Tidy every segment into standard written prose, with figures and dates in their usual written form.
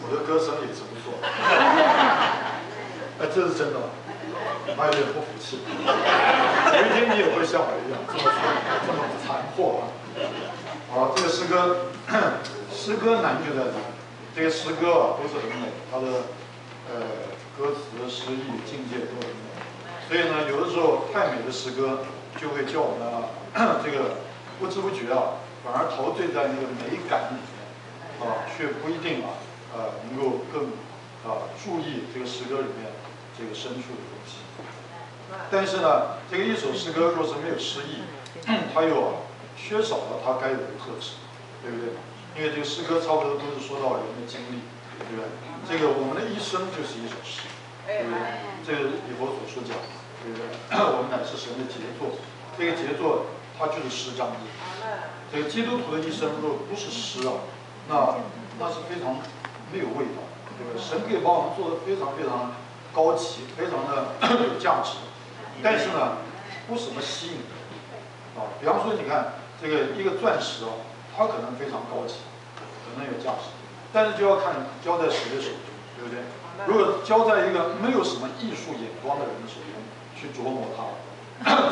我的歌声也是不错。哎，这是真的吗？他有点不服气。有一天你也会像我一样这么说，这么残破啊！好，这个诗歌，诗歌难就在这里。这个诗歌啊都是很美，它的歌词、诗意、境界都很美。所以呢，有的时候太美的诗歌就会叫我们这个不知不觉啊，反而陶醉在那个美感里面啊，却不一定能够更注意这个诗歌里面这个深处的东西。但是呢，这个一首诗歌若是没有诗意，它又缺少了它该有的特质，对不对？因为这个诗歌差不多都是说到人的经历，对不对？这个我们的一生就是一首诗，对不对？这个以佛所说讲，对不对？我们乃是神的杰作，这个杰作它就是诗章子。这个基督徒的一生若不是诗啊，那是非常没有味道，对不对？神可以把我们做得非常非常高级，非常的有价值，但是呢，不什么吸引人啊。比方说，你看这个一个钻石啊，它可能非常高级，可能有价值，但是就要看交在谁的手中，对不对？如果交在一个没有什么艺术眼光的人的手中去琢磨它，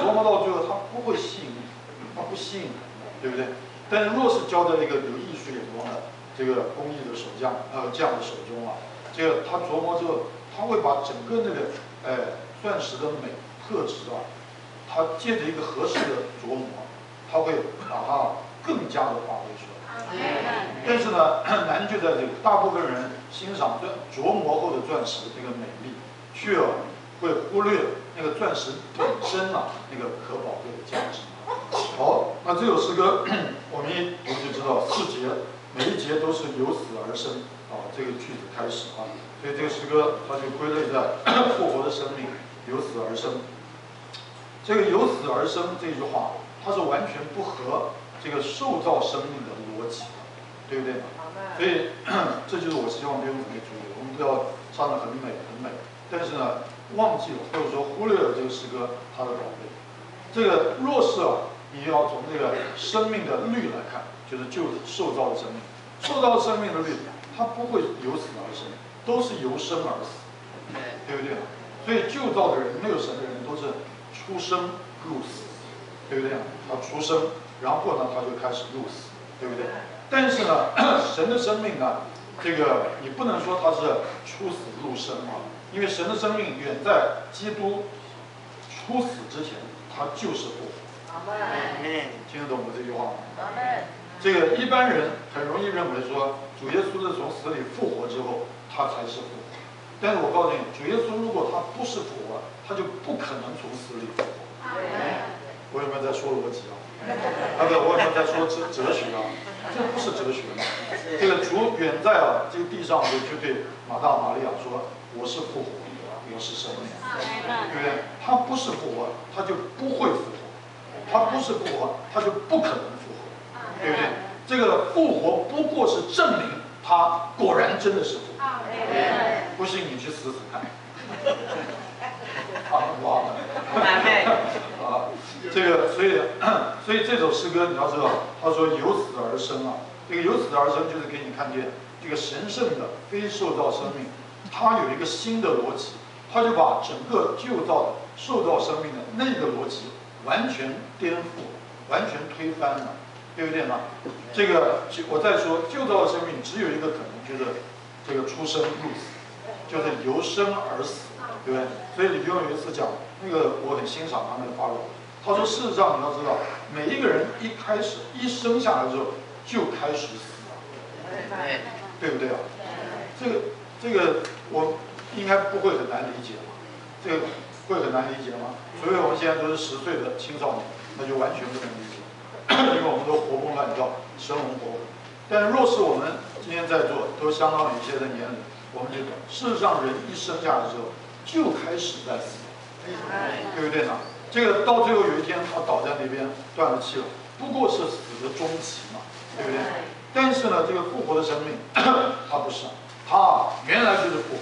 琢磨到最后它不会吸引你，它不吸引人，对不对？但是若是交在一个有艺术眼光的这个工艺的匠的手中啊，这个他琢磨之后，他会把整个那个钻石的美特质啊，他借着一个合适的琢磨，他会把它更加的发挥出来。但是呢，难就在这里，大部分人欣赏琢磨后的钻石那个美丽，却会忽略那个钻石本身啊那个可宝贵的价值。好，那这首诗歌我们一读就知道4节，每一节都是由死而生啊，这个句子开始啊，所以这个诗歌它就归类在复活的生命由死而生。这个由死而生这句话，它是完全不合这个受造生命的逻辑的，对不对？所以这就是我希望弟兄姊妹注意，我们不要唱得很美很美，但是呢，忘记了或者说忽略了这个诗歌它的宝贝。这个若是你要从这个生命的律来看，就是受造的生命，受造生命的律，它不会由死而生，都是由生而死，对不对？所以旧造的人，没有神的人，都是出生入死，对不对？他出生，然后呢，他就开始入死，对不对？但是呢，神的生命呢，这个你不能说他是出死入生啊，因为神的生命远在基督出死之前，他就是复活。听得懂我这句话吗？这个一般人很容易认为说，主耶稣是从死里复活之后，他才是复活。但是我告诉你，主耶稣如果他不是复活，他就不可能从死里复活。我有没有在说逻辑啊？我有没有在说哲学啊？这不是哲学嘛？这个主远在这个地上就对马大马利亚说：“我是复活，我是生命，对不对？他不是复活，他就不会复活；他不是复活，他就不可能复活，对不对？这个复活不过是证明他果然真的是复活。不信你去死死看。哇！这个所以这首诗歌你要知道，他说由死而生啊，这个由死而生就是给你看见这个神圣的非受造生命，它有一个新的逻辑，它就把整个旧造的受造生命的那个逻辑完全颠覆，完全推翻了，对不对呢？这个我再说，旧造的生命只有一个可能，就是这个出生入死，就是由生而死，对不对？所以李弟兄有一次讲，那个我很欣赏他那个发表。他说：“事实上，你要知道，每一个人一开始一生下来之后就开始死了，对不对啊？这个我应该不会很难理解吧？这个会很难理解吗？除非我们现在都是10岁的青少年，那就完全不能理解，因为我们都活蹦乱跳、生龙活虎。但若是我们今天在座都相当于一些的年龄，我们就懂，事实上人一生下来之后就开始在死，对不对呢？”这个到最后有一天，他倒在那边断了气了，不过是死的终期嘛，对不对？但是呢，这个复活的生命，他不是，他原来就是复活，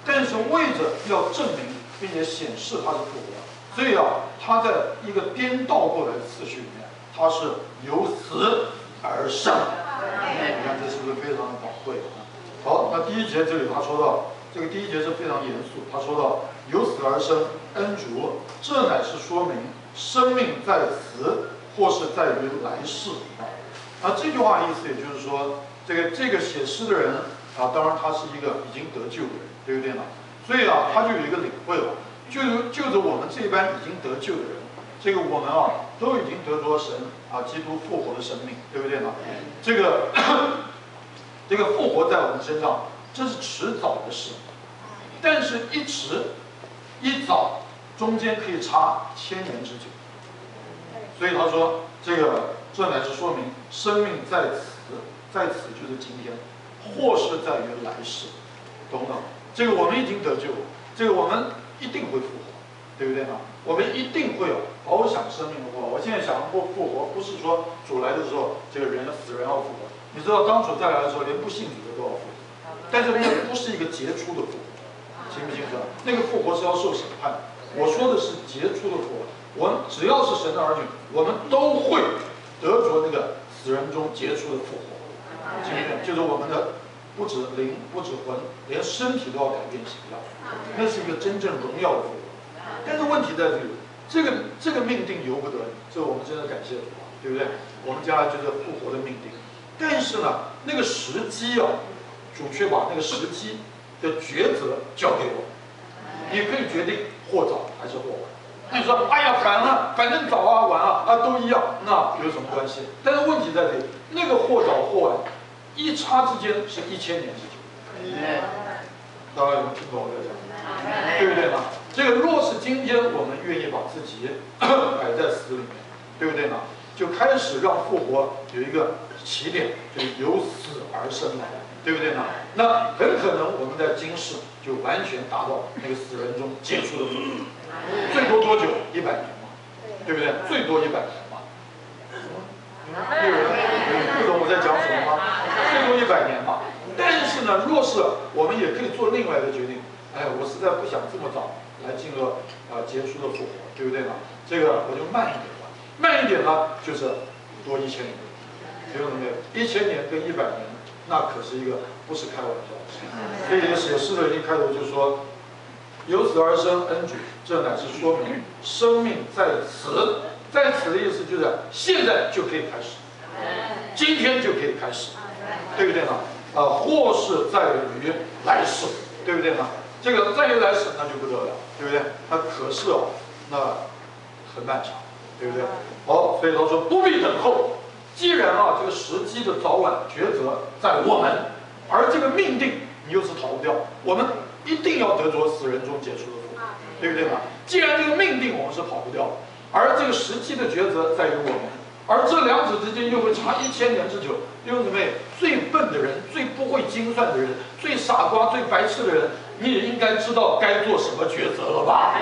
但是为着要证明并且显示他是复活，所以他在一个颠倒过来的次序里面，他是由死而生。你看这是不是非常的宝贵？好，那第一节这里他说到，这个第一节是非常严肃，他说到由死而生，恩主，这乃是说明生命在此，或是在于来世啊。这句话意思也就是说，这个写诗的人啊，当然他是一个已经得救的人，对不对呢？所以啊，他就有一个领会了，就着我们这般已经得救的人，这个我们啊都已经得着神啊基督复活的生命，对不对呢？这个这个复活在我们身上，这是迟早的事，但是一迟一早中间可以差1000年之久，所以他说这乃是说明生命在此，在此就是今天，或是在于来世，懂不懂？这个我们已经得救了，这个我们一定会复活，对不对呢？我们一定会有翱翔生命的复活。我现在想复活，不是说主来的时候，这个死人要复活。你知道，当主再来的时候，连不信主的都要复活。但是那不是一个杰出的复活，清不清楚？那个复活是要受审判。我说的是杰出的复活。我们只要是神的儿女，我们都会得着那个死人中杰出的复活。就是我们的不止灵，不止魂，连身体都要改变形象。那是一个真正荣耀的复活。但是问题在这里，这个命定由不得你，这我们真的感谢主啊，对不对？我们将来就是复活的命定。但是呢，那个时机啊，主却把那个时机的抉择交给我，你可以决定或早还是或晚。你说，哎呀，反正早啊晚啊都一样，那有什么关系？但是问题在这里，那个或早或晚，一差之间是1000年之久。大家有没有听懂我在讲？对不对呢？这个若是今天我们愿意把自己摆在死里面，对不对呢？就开始让复活有一个起点，就是由死而生来，对不对呢？那很可能我们在今世就完全达到那个死人中杰出的复活，最多多久？100年嘛，对不对？最多100年嘛。有人不懂我在讲什么吗？最多100年嘛。但是呢，若是我们也可以做另外一个决定，哎，我实在不想这么早来进入杰出的复活，对不对呢？这个我就慢一点吧，慢一点呢就是多1000年，听懂没有？1000年跟100年，那可是一个不是开玩笑的事。所以写诗的人一开头就说：“由死而生，恩主，这乃是说明生命在此。”在此的意思就是现在就可以开始，今天就可以开始，对不对呢？或是在于来世，对不对呢？这个在于来世那就不得了，对不对？那可是那很漫长，对不对？好，所以他说不必等候。既然这个时机的早晚抉择在我们，而这个命定你又是逃不掉，我们一定要得着死人中杰出的复活，对不对呢？既然这个命定我们是跑不掉，而这个时机的抉择在于我们。而这两者之间又会差1000年之久，弟兄姊妹，最笨的人、最不会精算的人、最傻瓜、最白痴的人，你也应该知道该做什么抉择了吧？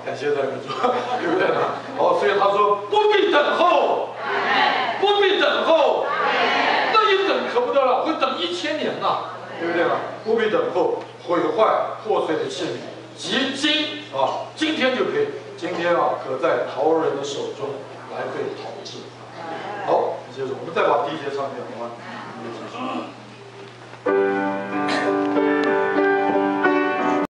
感谢赞美主，对不对呢？所以他说不必等候，不必等候，那一等可不得了，会等1000年呐，对不对呢？不必等候毁坏破碎的器皿，即今天就可以，今天可在陶人的手中来被陶制。好，接着我们再把第一节唱一遍，好吗？